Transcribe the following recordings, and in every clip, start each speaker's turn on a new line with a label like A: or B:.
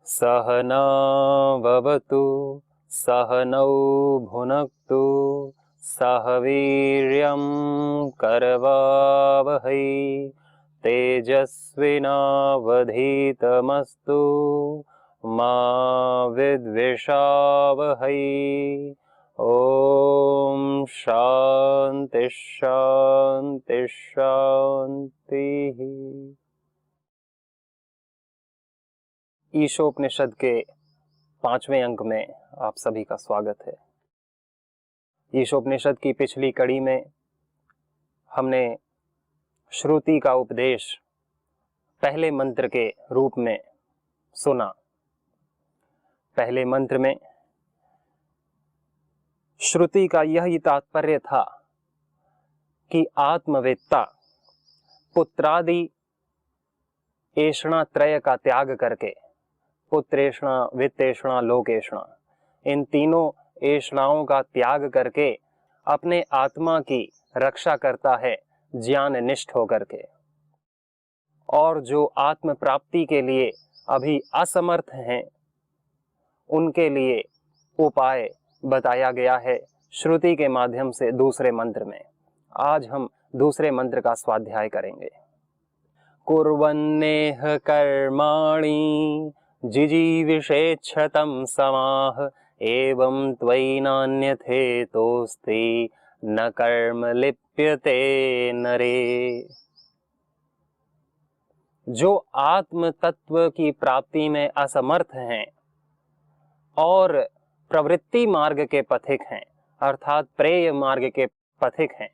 A: सहनाववतु सहनौ भुनक्तु सह वीर्यं करवावहै तेजस्विनावधीतमस्तु मा विद्विषावहै। ओम शांति शांति शांति। ईशोपनिषद के 5वें अंक में आप सभी का स्वागत है। ईशोपनिषद की पिछली कड़ी में हमने श्रुति का उपदेश पहले मंत्र के रूप में सुना। पहले मंत्र में श्रुति का यही तात्पर्य था कि आत्मवेत्ता पुत्रादि ऐषणा त्रय का त्याग करके, पुत्रेषणा वित्तेषणा लोकेषणा, इन तीनों ऐषणाओं का त्याग करके अपने आत्मा की रक्षा करता है ज्ञान निष्ठ होकर के। और जो आत्म प्राप्ति के लिए अभी असमर्थ हैं उनके लिए उपाय बताया गया है श्रुति के माध्यम से दूसरे मंत्र में। आज हम दूसरे मंत्र का स्वाध्याय करेंगे। कुर्वन्नेह कर्माणि जिजीविषेच्छतं समाह एवं त्वयि नान्यथेतोस्ति न कर्म लिप्यते नरे। जो आत्म तत्व की प्राप्ति में असमर्थ हैं और प्रवृत्ति मार्ग के पथिक हैं, अर्थात प्रेय मार्ग के पथिक हैं।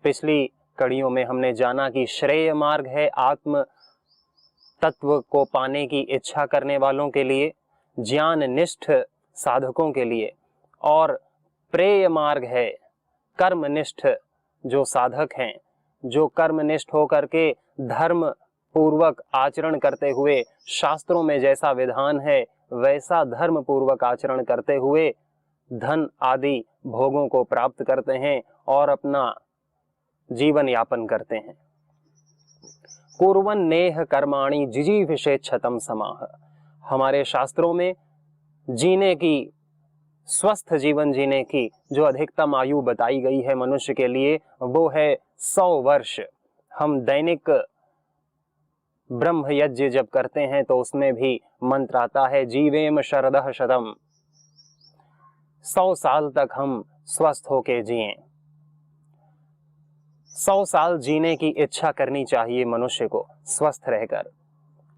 A: पिछली कड़ियों में हमने जाना कि श्रेय मार्ग है आत्म तत्व को पाने की इच्छा करने वालों के लिए, ज्ञान निष्ठ साधकों के लिए, और प्रेय मार्ग है कर्मनिष्ठ जो साधक हैं, जो कर्मनिष्ठ होकर के धर्म पूर्वक आचरण करते हुए, शास्त्रों में जैसा विधान है वैसा धर्म पूर्वक आचरण करते हुए धन आदि भोगों को प्राप्त करते हैं और अपना जीवन यापन करते हैं। कुर्वन् नेह कर्माणि जिजीविषेच्छतं समाह। हमारे शास्त्रों में जीने की, स्वस्थ जीवन जीने की जो अधिकतम आयु बताई गई है मनुष्य के लिए वो है 100 वर्ष। हम दैनिक ब्रह्म यज्ञ जब करते हैं तो उसमें भी मंत्र आता है जीवेम शरदः शतम्। 100 साल तक हम स्वस्थ होके जिएं। 100 साल जीने की इच्छा करनी चाहिए मनुष्य को स्वस्थ रहकर,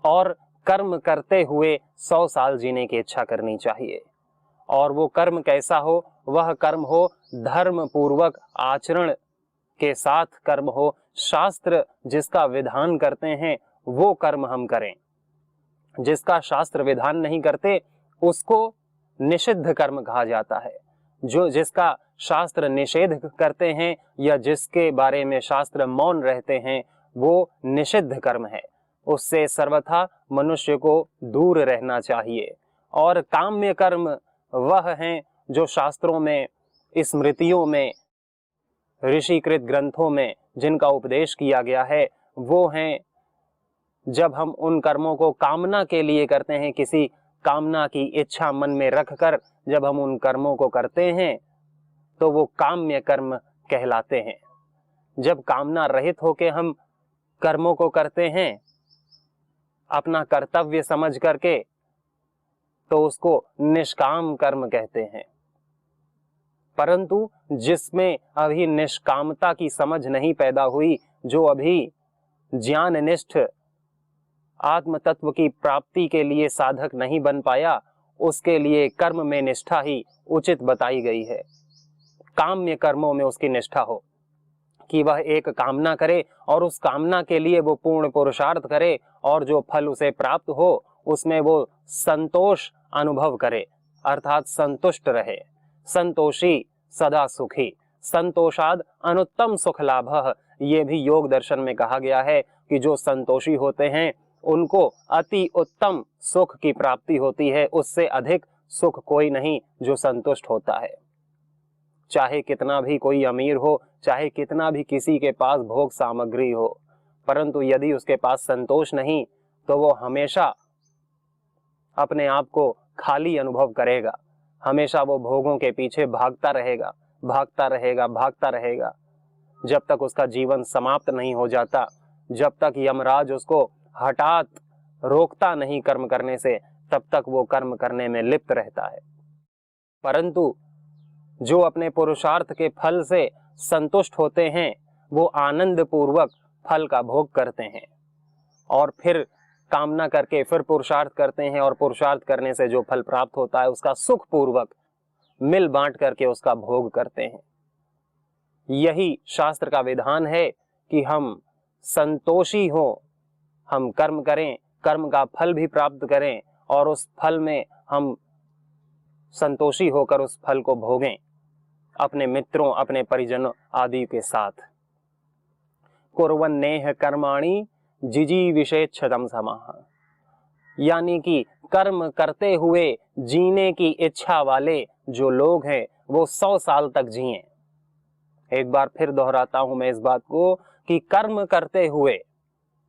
A: और कर्म करते हुए 100 साल जीने की इच्छा करनी चाहिए। और वो कर्म कैसा हो? वह कर्म हो धर्म पूर्वक आचरण के साथ कर्म हो। शास्त्र जिसका विधान करते हैं वो कर्म हम करें। जिसका शास्त्र विधान नहीं करते उसको निषिद्ध कर्म कहा जाता है। जो जिसका शास्त्र निषेध करते हैं या जिसके बारे में शास्त्र मौन रहते हैं वो निषिद्ध कर्म है। उससे सर्वथा मनुष्य को दूर रहना चाहिए। और काम्य कर्म वह हैं जो शास्त्रों में, स्मृतियों में, ऋषिकृत ग्रंथों में जिनका उपदेश किया गया है वो हैं जब हम उन कर्मों को कामना के लिए करते हैं, किसी कामना की इच्छा मन में रखकर जब हम उन कर्मों को करते हैं तो वो काम्य कर्म कहलाते हैं। जब कामना रहित होके हम कर्मों को करते हैं अपना कर्तव्य समझ करके तो उसको निष्काम कर्म कहते हैं। परंतु जिसमें अभी निष्कामता की समझ नहीं पैदा हुई, जो अभी ज्ञान निष्ठ आत्म तत्व की प्राप्ति के लिए साधक नहीं बन पाया, उसके लिए कर्म में निष्ठा ही उचित बताई गई है। काम्य कर्मों में उसकी निष्ठा हो कि वह एक कामना करे और उस कामना के लिए वो पूर्ण पुरुषार्थ करे और जो फल उसे प्राप्त हो उसमें वो संतोष अनुभव करे, अर्थात संतुष्ट रहे। संतोषी सदा सुखी, संतोषाद अनुत्तम सुख लाभः। ये भी योग दर्शन में कहा गया है कि जो संतोषी होते हैं उनको अति उत्तम सुख की प्राप्ति होती है। उससे अधिक सुख कोई नहीं जो संतुष्ट होता है। चाहे कितना भी कोई अमीर हो, चाहे कितना भी किसी के पास भोग सामग्री हो, परंतु यदि उसके पास संतोष नहीं तो वो हमेशा अपने आप को खाली अनुभव करेगा। हमेशा वो भोगों के पीछे भागता रहेगा, भागता रहेगा, भागता रहेगा, जब तक उसका जीवन समाप्त नहीं हो जाता, जब तक यमराज उसको हठात रोकता नहीं कर्म करने से, तब तक वो कर्म करने में लिप्त रहता है। परंतु जो अपने पुरुषार्थ के फल से संतुष्ट होते हैं, वो आनंद पूर्वक फल का भोग करते हैं और फिर कामना करके फिर पुरुषार्थ करते हैं, और पुरुषार्थ करने से जो फल प्राप्त होता है उसका सुख पूर्वक मिल बांट करके उसका भोग करते हैं। यही शास्त्र का विधान है कि हम संतोषी हो, हम कर्म करें, कर्म का फल भी प्राप्त करें और उस फल में हम संतोषी होकर उस फल को भोगें अपने मित्रों, अपने परिजनों आदि के साथ। कुर्वन्नेह कर्माणि जिजीविषेच्छतं समाः, यानी कि कर्म करते हुए जीने की इच्छा वाले जो लोग हैं वो 100 साल तक जिएं। एक बार फिर दोहराता हूं मैं इस बात को कि कर्म करते हुए,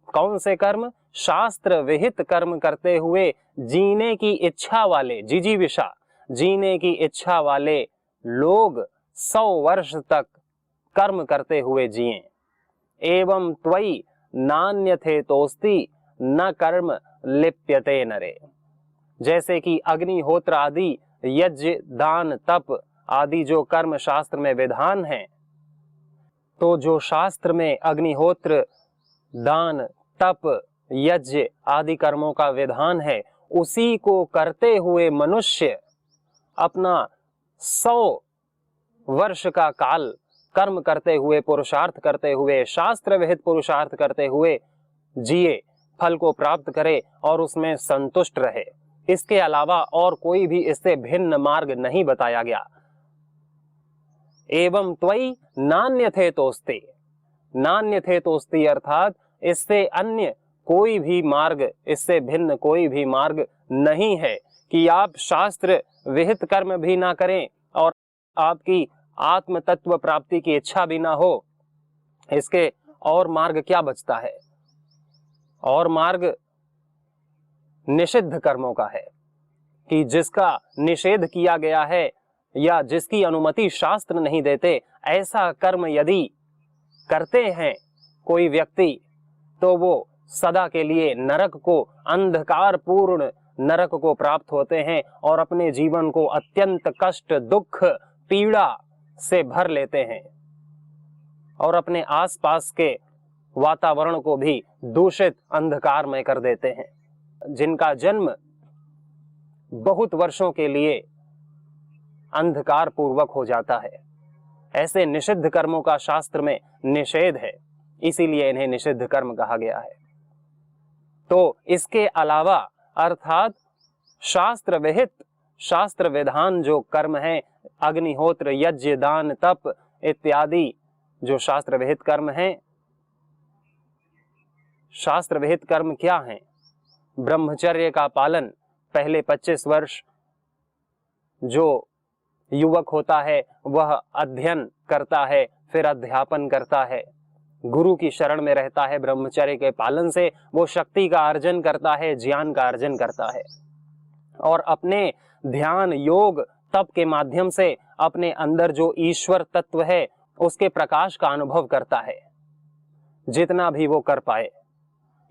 A: कौन से कर्म? शास्त्र विहित कर्म करते हुए जीने की इच्छा वाले, जिजीविषा, जीने की इच्छा वाले लोग 100 वर्ष तक कर्म करते हुए जिएं। एवं त्वयि नान्यथेतोस्ति न कर्म लिप्यते नरे, जैसे कि अग्निहोत्र आदि, यज्ञ, दान, तप आदि जो कर्म शास्त्र में विधान हैं, तो जो शास्त्र में अग्निहोत्र, दान, तप, यज्ञ आदि कर्मों का विधान है, उसी को करते हुए मनुष्य अपना 100 वर्ष का काल कर्म करते हुए, पुरुषार्थ करते हुए, शास्त्र विहित पुरुषार्थ करते हुए जिए, फल को प्राप्त करे और उसमें संतुष्ट रहे। इसके अलावा और कोई भी इससे भिन्न मार्ग नहीं बताया गया। एवं त्वयि नान्यथेतोस्ति, नान्यथेतोस्ति अर्थात इससे अन्य कोई भी मार्ग, इससे भिन्न कोई भी मार्ग नहीं है कि आप शास्त्र विहित कर्म भी ना करें और आपकी आत्म तत्व प्राप्ति की इच्छा भी ना हो। इसके और मार्ग क्या बचता है? और मार्ग निषिद्ध कर्मों का है कि जिसका निषेध किया गया है या जिसकी अनुमति शास्त्र नहीं देते, ऐसा कर्म यदि करते हैं कोई व्यक्ति, तो वो सदा के लिए नरक को, अंधकार पूर्ण नरक को प्राप्त होते हैं और अपने जीवन को अत्यंत कष्ट, दुख, पीड़ा से भर लेते हैं और अपने आसपास के वातावरण को भी दूषित, अंधकारमय कर देते हैं। जिनका जन्म बहुत वर्षों के लिए अंधकार पूर्वक हो जाता है, ऐसे निषिद्ध कर्मों का शास्त्र में निषेध है, इसीलिए इन्हें निषिद्ध कर्म कहा गया है। तो इसके अलावा अर्थात शास्त्र विहित, शास्त्र विधान जो कर्म है, अग्निहोत्र, यज्ञ, दान, तप इत्यादि जो शास्त्र विहित कर्म हैं, शास्त्र विहित कर्म क्या हैं? ब्रह्मचर्य का पालन, पहले 25 वर्ष जो युवक होता है वह अध्ययन करता है, फिर अध्यापन करता है, गुरु की शरण में रहता है। ब्रह्मचर्य के पालन से वो शक्ति का अर्जन करता है, ज्ञान का अर्जन करता है और अपने ध्यान, योग, तप के माध्यम से अपने अंदर जो ईश्वर तत्व है उसके प्रकाश का अनुभव करता है, जितना भी वो कर पाए।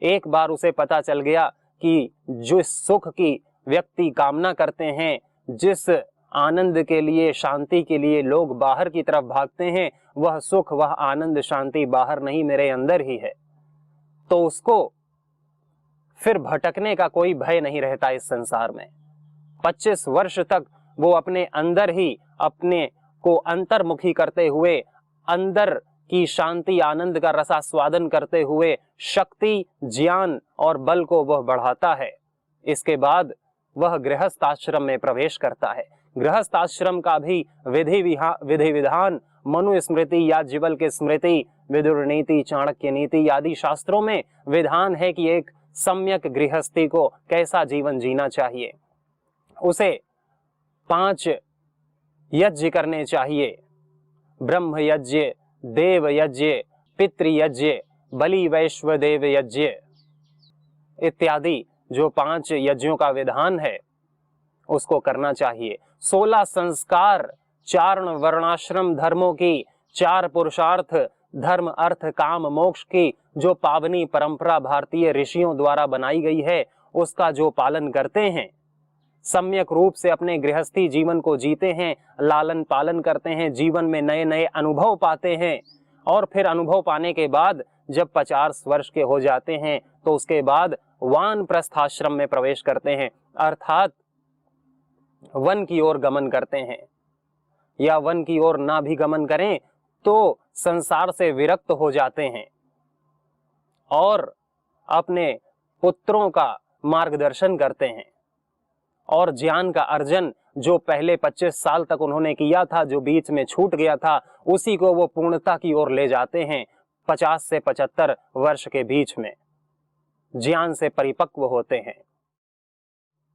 A: एक बार उसे पता चल गया कि जिस सुख की व्यक्ति कामना करते हैं, जिस आनंद के लिए, शांति के लिए लोग बाहर की तरफ भागते हैं, वह सुख, वह आनंद, शांति बाहर नहीं, मेरे अंदर ही है, तो उसको फिर भटकने का कोई भय नहीं रहता इस संसार में। 25 वर्ष तक वो अपने अंदर ही अपने को अंतर्मुखी करते हुए, अंदर की शांति, आनंद का रसास्वादन करते हुए शक्ति, ज्ञान और बल को वह बढ़ाता है। इसके बाद वह गृहस्थ आश्रम में प्रवेश करता है। गृहस्थ आश्रम का भी विधि विधान मनुस्मृति, याज्ञवल्क्य के स्मृति, विदुर नीति, चाणक्य नीति आदि शास्त्रों में विधान है कि एक सम्यक गृहस्थी को कैसा जीवन जीना चाहिए। उसे 5 यज्ञ करने चाहिए, ब्रह्म यज्ञ, देव यज्ञ, पितृ यज्ञ, बलि वैश्व देव यज्ञ इत्यादि जो 5 यज्ञों का विधान है उसको करना चाहिए। 16 संस्कार, 4 वर्णाश्रम धर्मों की, 4 पुरुषार्थ धर्म अर्थ काम मोक्ष की जो पावनी परंपरा भारतीय ऋषियों द्वारा बनाई गई है उसका जो पालन करते हैं, सम्यक रूप से अपने गृहस्थी जीवन को जीते हैं, लालन पालन करते हैं, जीवन में नए नए अनुभव पाते हैं और फिर अनुभव पाने के बाद जब 50 वर्ष के हो जाते हैं तो उसके बाद वानप्रस्थाश्रम में प्रवेश करते हैं, अर्थात वन की ओर गमन करते हैं। या वन की ओर ना भी गमन करें तो संसार से विरक्त हो जाते हैं और अपने पुत्रों का मार्गदर्शन करते हैं और ज्ञान का अर्जन जो पहले 25 साल तक उन्होंने किया था, जो बीच में छूट गया था, उसी को वो पूर्णता की ओर ले जाते हैं। 50 से 75 वर्ष के बीच में ज्ञान से परिपक्व होते हैं,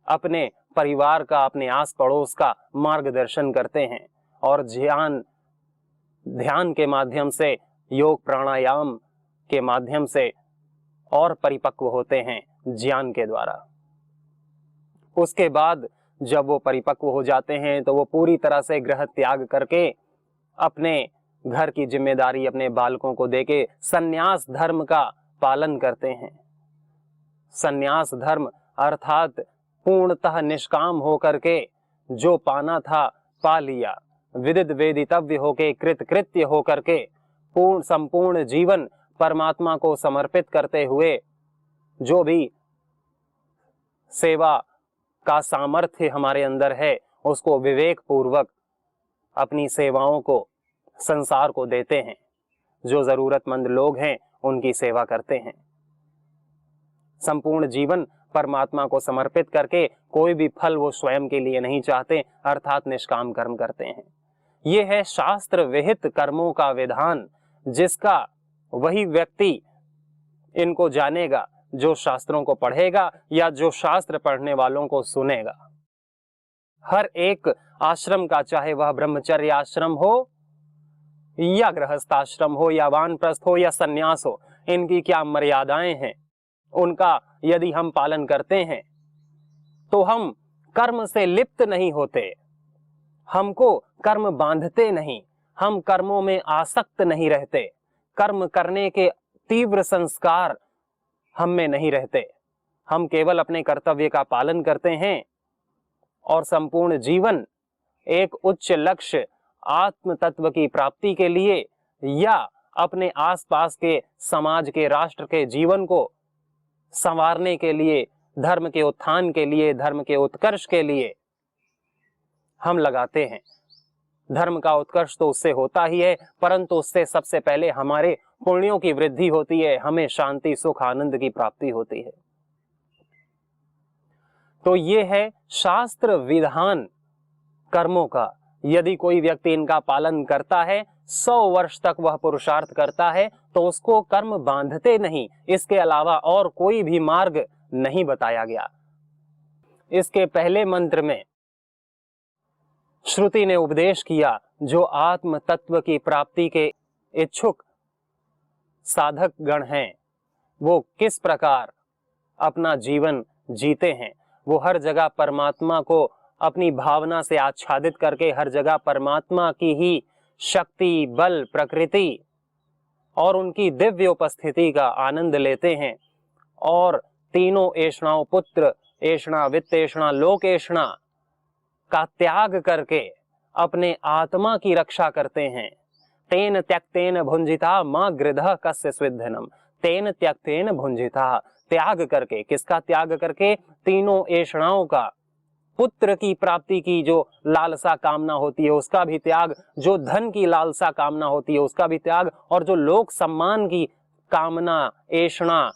A: अपने परिवार का, अपने आस पड़ोस का मार्गदर्शन करते हैं और ध्यान के माध्यम से, योग प्राणायाम के माध्यम से और परिपक्व होते हैं ज्ञान के द्वारा। उसके बाद जब वो परिपक्व हो जाते हैं तो वो पूरी तरह से गृह त्याग करके अपने घर की जिम्मेदारी अपने बालकों को देके संन्यास धर्म का पालन करते हैं। संन्यास धर्म अर्थात पूर्णतः निष्काम होकर के जो पाना था पा लिया, विदित वेदितव्य होके, कृतकृत्य होकर के पूर्ण संपूर्ण जीवन परमात्मा को समर्पित करते हुए जो भी सेवा का सामर्थ्य हमारे अंदर है उसको विवेक पूर्वक अपनी सेवाओं को संसार को देते हैं। जो जरूरतमंद लोग हैं उनकी सेवा करते हैं। संपूर्ण जीवन परमात्मा को समर्पित करके कोई भी फल वो स्वयं के लिए नहीं चाहते, अर्थात निष्काम कर्म करते हैं। ये है शास्त्र विहित कर्मों का विधान, जिसका वही व्यक्ति इनको जानेगा जो शास्त्रों को पढ़ेगा या जो शास्त्र पढ़ने वालों को सुनेगा। हर एक आश्रम का, चाहे वह ब्रह्मचर्य आश्रम हो या गृहस्थाश्रम हो या वानप्रस्थ हो या सन्यास हो, इनकी क्या मर्यादाएं हैं, उनका यदि हम पालन करते हैं तो हम कर्म से लिप्त नहीं होते, हमको कर्म बांधते नहीं, हम कर्मों में आसक्त नहीं रहते, कर्म करने के तीव्र संस्कार हम में नहीं रहते। हम केवल अपने कर्तव्य का पालन करते हैं और संपूर्ण जीवन एक उच्च लक्ष्य आत्म तत्व की प्राप्ति के लिए या अपने आसपास के समाज के, राष्ट्र के जीवन को संवारने के लिए, धर्म के उत्थान के लिए, धर्म के उत्कर्ष के लिए हम लगाते हैं। धर्म का उत्कर्ष तो उससे होता ही है, परंतु उससे सबसे पहले हमारे पुण्यों की वृद्धि होती है, हमें शांति सुख आनंद की प्राप्ति होती है। तो ये है शास्त्र विधान कर्मों का। यदि कोई व्यक्ति इनका पालन करता है, 100 वर्ष तक वह पुरुषार्थ करता है, तो उसको कर्म बांधते नहीं, इसके अलावा और कोई भी मार्ग नहीं बताया गया। इसके पहले मंत्र में श्रुति ने उपदेश किया, जो आत्म तत्व की प्राप्ति के इच्छुक साधक गण हैं वो किस प्रकार अपना जीवन जीते हैं। वो हर जगह परमात्मा को अपनी भावना से आच्छादित करके हर जगह परमात्मा की ही शक्ति, बल, प्रकृति और उनकी दिव्य उपस्थिति का आनंद लेते हैं और तीनों ऐषणाओं, पुत्र ऐषणा, वित्त ऐषणा, लोक ऐषणा का त्याग करके अपने आत्मा की रक्षा करते हैं। तेन त्यक्तेन भुंजिता मां गृधः कस्य स्विद्धनम। तेन त्यक्तेन भुंजिता, त्याग करके, किसका त्याग करके? तीनों ऐषणाओं का। पुत्र की प्राप्ति की जो लालसा कामना होती है उसका भी त्याग, जो धन की लालसा कामना होती है उसका भी त्याग, और जो लोक सम्मान की कामना ऐषणा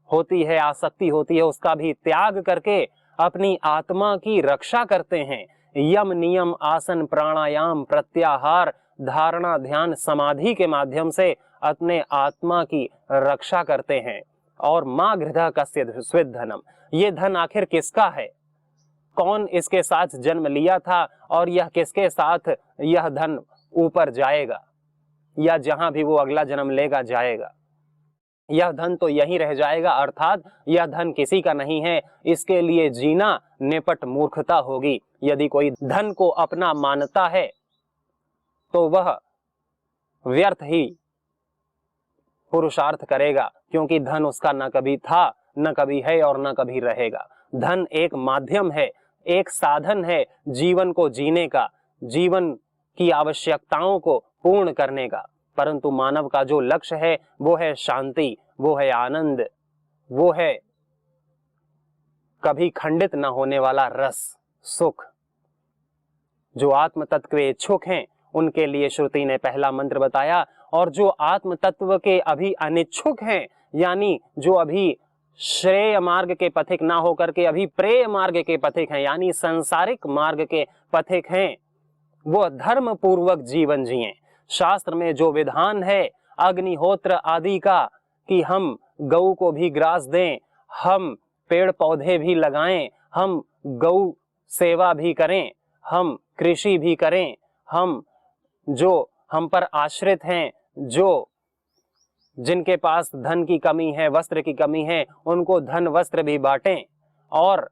A: होती है, आसक्ति होती है, उसका भी त्याग करके अपनी आत्मा की रक्षा करते हैं। यम, नियम, आसन, प्राणायाम, प्रत्याहार, धारणा, ध्यान, समाधि के माध्यम से अपने आत्मा की रक्षा करते हैं। और मां गृधः कस्य स्विद्धनम, ये धन आखिर किसका है, कौन इसके साथ जन्म लिया था और यह किसके साथ यह धन ऊपर जाएगा या जहां भी वो अगला जन्म लेगा जाएगा। यह धन तो यहीं रह जाएगा, अर्थात यह धन किसी का नहीं है, इसके लिए जीना निपट मूर्खता होगी। यदि कोई धन को अपना मानता है तो वह व्यर्थ ही पुरुषार्थ करेगा, क्योंकि धन उसका न कभी था, न कभी है और न कभी रहेगा। धन एक माध्यम है, एक साधन है जीवन को जीने का, जीवन की आवश्यकताओं को पूर्ण करने का, परंतु मानव का जो लक्ष्य है वो है शांति, वो है आनंद, वो है कभी खंडित न होने वाला रस, सुख। जो आत्म तत्व के इच्छुक हैं उनके लिए श्रुति ने पहला मंत्र बताया, और जो आत्म तत्व के अभी अनिच्छुक हैं, यानी जो अभी श्रेय मार्ग के पथिक ना होकर के अभी प्रेय मार्ग के पथिक हैं, यानी सांसारिक मार्ग के पथिक हैं, वो धर्म पूर्वक जीवन जिएं। शास्त्र में जो विधान है अग्निहोत्र आदि का, कि हम गौ को भी ग्रास दें, हम पेड़ पौधे भी लगाएं, हम गौ सेवा भी करें, हम कृषि भी करें, हम जो हम पर आश्रित हैं, जो जिनके पास धन की कमी है, वस्त्र की कमी है, उनको धन वस्त्र भी बांटें और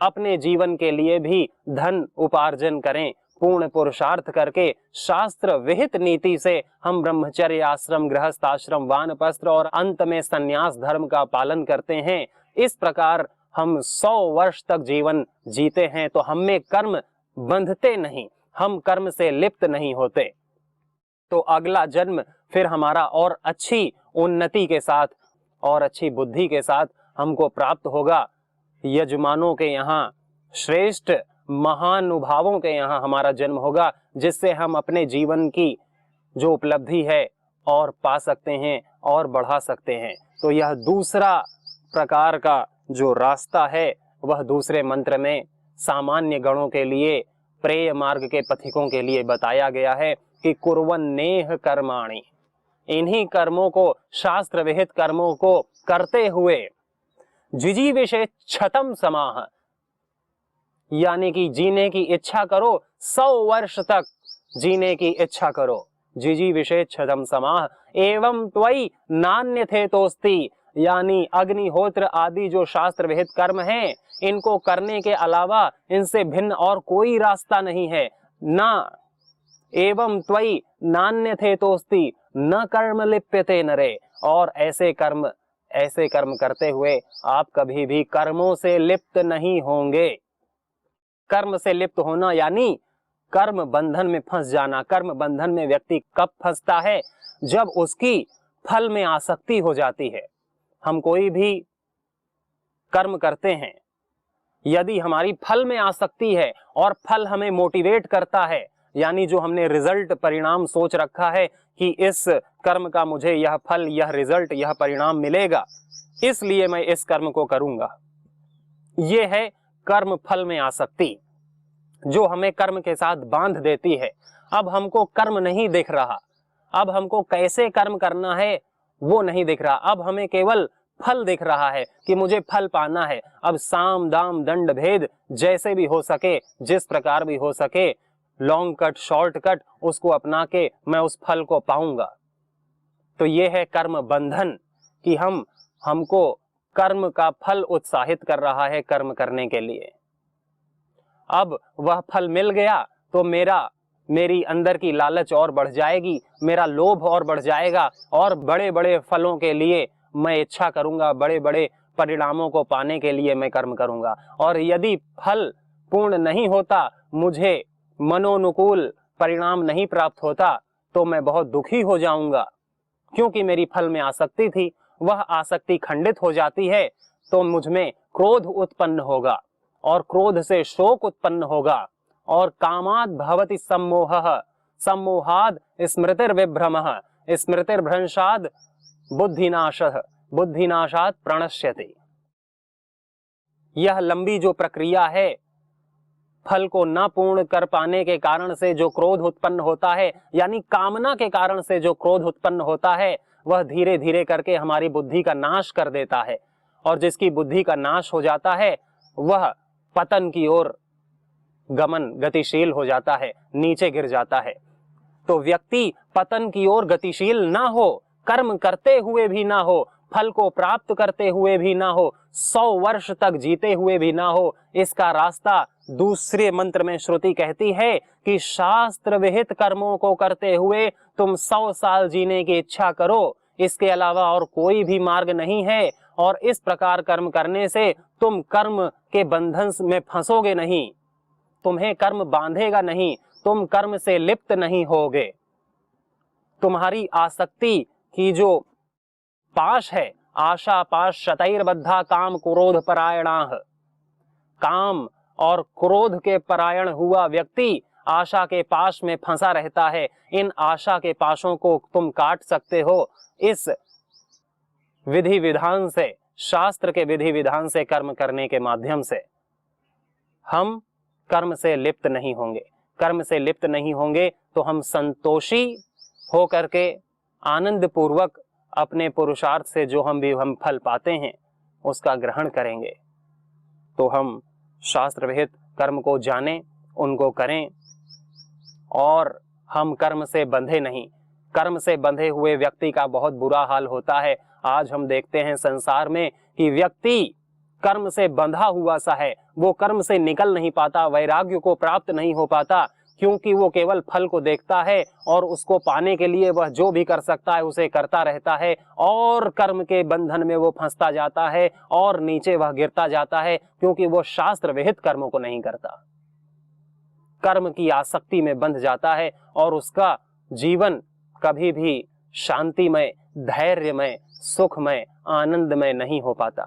A: अपने जीवन के लिए भी धन उपार्जन करें। पूर्ण पुरुषार्थ करके शास्त्र विहित नीति से हम ब्रह्मचर्य आश्रम, गृहस्थ आश्रम, वानप्रस्थ और अंत में संन्यास धर्म का पालन करते हैं। इस प्रकार हम 100 वर्ष तक जीवन जीते हैं तो हम में कर्म बंधते नहीं, हम कर्म से लिप्त नहीं होते। तो अगला जन्म फिर हमारा और अच्छी उन्नति के साथ और अच्छी बुद्धि के साथ हमको प्राप्त होगा। यजमानों के यहाँ, श्रेष्ठ महानुभावों के यहाँ हमारा जन्म होगा, जिससे हम अपने जीवन की जो उपलब्धि है और पा सकते हैं और बढ़ा सकते हैं। तो यह दूसरा प्रकार का जो रास्ता है वह दूसरे मंत्र में सामान्य गणों के लिए, प्रेय मार्ग के पथिकों के लिए बताया गया है कि कुर्वन्नेह कर्माणि, इन्हीं कर्मों को, शास्त्र विहित कर्मों को करते हुए जिजीविषे क्षतम समाह, यानी कि जीने की इच्छा करो, 100 वर्ष तक जीने की इच्छा करो। जिजीविषे क्षतम समाह एवं त्वयि नान्यथे तोस्ति, यानी अग्निहोत्र आदि जो शास्त्र विहित कर्म हैं, इनको करने के अलावा इनसे भिन्न और कोई रास्ता नहीं है। ना एवं त्वयि नान्यथे तोस्ति न कर्म लिप्यते नरे, और ऐसे कर्म करते हुए आप कभी भी कर्मों से लिप्त नहीं होंगे। कर्म से लिप्त होना यानी कर्म बंधन में फंस जाना। कर्म बंधन में व्यक्ति कब फंसता है? जब उसकी फल में आसक्ति हो जाती है। हम कोई भी कर्म करते हैं, यदि हमारी फल में आसक्ति है और फल हमें मोटिवेट करता है, यानी जो हमने रिजल्ट, परिणाम सोच रखा है कि इस कर्म का मुझे यह फल, यह रिजल्ट, यह परिणाम मिलेगा, इसलिए मैं इस कर्म को करूंगा, ये है कर्म फल में आसक्ति, जो हमें कर्म के साथ बांध देती है। अब हमको कर्म नहीं दिख रहा, अब हमको कैसे कर्म करना है वो नहीं दिख रहा, अब हमें केवल फल दिख रहा है कि मुझे फल पाना है। अब साम दाम दंड भेद जैसे भी हो सके, जिस प्रकार भी हो सके, लॉन्ग कट शॉर्ट कट, उसको अपना के मैं उस फल को पाऊंगा। तो ये है कर्म बंधन, कि हमको कर्म का फल उत्साहित कर रहा है कर्म करने के लिए। अब वह फल मिल गया तो मेरी अंदर की लालच और बढ़ जाएगी, मेरा लोभ और बढ़ जाएगा, और बड़े बड़े फलों के लिए मैं इच्छा करूंगा, बड़े बड़े परिणामों को पाने के लिए मैं कर्म करूंगा। और यदि फल पूर्ण नहीं होता, मुझे मनोनुकूल परिणाम नहीं प्राप्त होता, तो मैं बहुत दुखी हो जाऊंगा, क्योंकि मेरी फल में आसक्ति थी। वह आसक्ति खंडित हो जाती है तो मुझ में क्रोध उत्पन्न होगा, और क्रोध से शोक उत्पन्न होगा, और कामाद भवति सम्मोहः, सम्मोहाद स्मृतिर्विभ्रमः, स्मृतिर्भ्रंशाद बुद्धिनाशः, बुद्धिनाशाद प्रणश्यति। यह लंबी जो प्रक्रिया है, फल को न पूर्ण कर पाने के कारण से जो क्रोध उत्पन्न होता है, यानी कामना के कारण से जो क्रोध उत्पन्न होता है, वह धीरे धीरे करके हमारी बुद्धि का नाश कर देता है। और जिसकी बुद्धि का नाश हो जाता है वह पतन की ओर गतिशील हो जाता है, नीचे गिर जाता है। तो व्यक्ति पतन की ओर गतिशील ना हो, कर्म करते हुए भी ना हो, फल को प्राप्त करते हुए भी ना हो, 100 वर्ष तक जीते हुए भी ना हो, इसका रास्ता दूसरे मंत्र में श्रुति कहती है कि शास्त्र विहित कर्मों को करते हुए तुम 100 साल जीने की इच्छा करो, इसके अलावा और कोई भी मार्ग नहीं है। और इस प्रकार कर्म करने से तुम कर्म के बंधन में फंसोगे नहीं, तुम्हें कर्म बांधेगा नहीं, तुम कर्म से लिप्त नहीं होगे। तुम्हारी आसक्ति की जो पाश है, आशा पाश शतैर्बद्धा काम क्रोध परायणाः, काम और क्रोध के परायण हुआ व्यक्ति आशा के पाश में फंसा रहता है। इन आशा के पाशों को तुम काट सकते हो इस विधि विधान से, शास्त्र के विधि विधान से, कर्म करने के माध्यम से। हम कर्म से लिप्त नहीं होंगे, कर्म से लिप्त नहीं होंगे तो हम संतोषी हो करके आनंद पूर्वक अपने पुरुषार्थ से जो हम फल पाते हैं उसका ग्रहण करेंगे। तो हम शास्त्र विहित कर्म को जानें, उनको करें और हम कर्म से बंधे नहीं। कर्म से बंधे हुए व्यक्ति का बहुत बुरा हाल होता है। आज हम देखते हैं संसार में कि व्यक्ति कर्म से बंधा हुआ सा है, वो कर्म से निकल नहीं पाता, वैराग्य को प्राप्त नहीं हो पाता, क्योंकि वो केवल फल को देखता है और उसको पाने के लिए वह जो भी कर सकता है उसे करता रहता है और कर्म के बंधन में वो फंसता जाता है और नीचे वह गिरता जाता है, क्योंकि वो शास्त्र विहित कर्मों को नहीं करता, कर्म की आसक्ति में बंध जाता है और उसका जीवन कभी भी शांतिमय, धैर्यमय, सुखमय, आनंदमय नहीं हो पाता।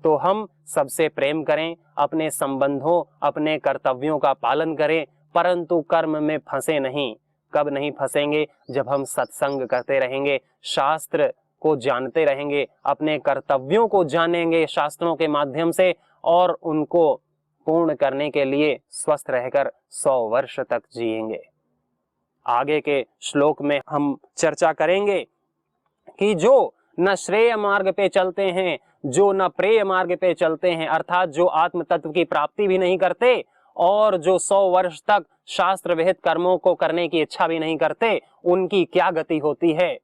A: तो हम सबसे प्रेम करें, अपने संबंधों, अपने कर्तव्यों का पालन करें, परंतु कर्म में फंसे नहीं। कब नहीं फंसेंगे? जब हम सत्संग करते रहेंगे, शास्त्र को जानते रहेंगे, अपने कर्तव्यों को जानेंगे शास्त्रों के माध्यम से और उनको पूर्ण करने के लिए स्वस्थ रहकर 100 वर्ष तक जिएंगे। आगे के श्लोक में हम चर्चा करेंगे कि जो न श्रेय मार्ग पे चलते हैं, जो न प्रेय मार्ग पे चलते हैं, अर्थात जो आत्म तत्व की प्राप्ति भी नहीं करते और जो 100 वर्ष तक शास्त्र विहित कर्मों को करने की इच्छा भी नहीं करते, उनकी क्या गति होती है,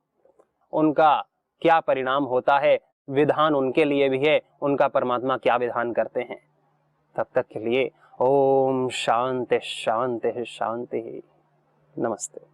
A: उनका क्या परिणाम होता है, विधान उनके लिए भी है, उनका परमात्मा क्या विधान करते हैं। तब तक के लिए ओम शांति शांति शांति। नमस्ते।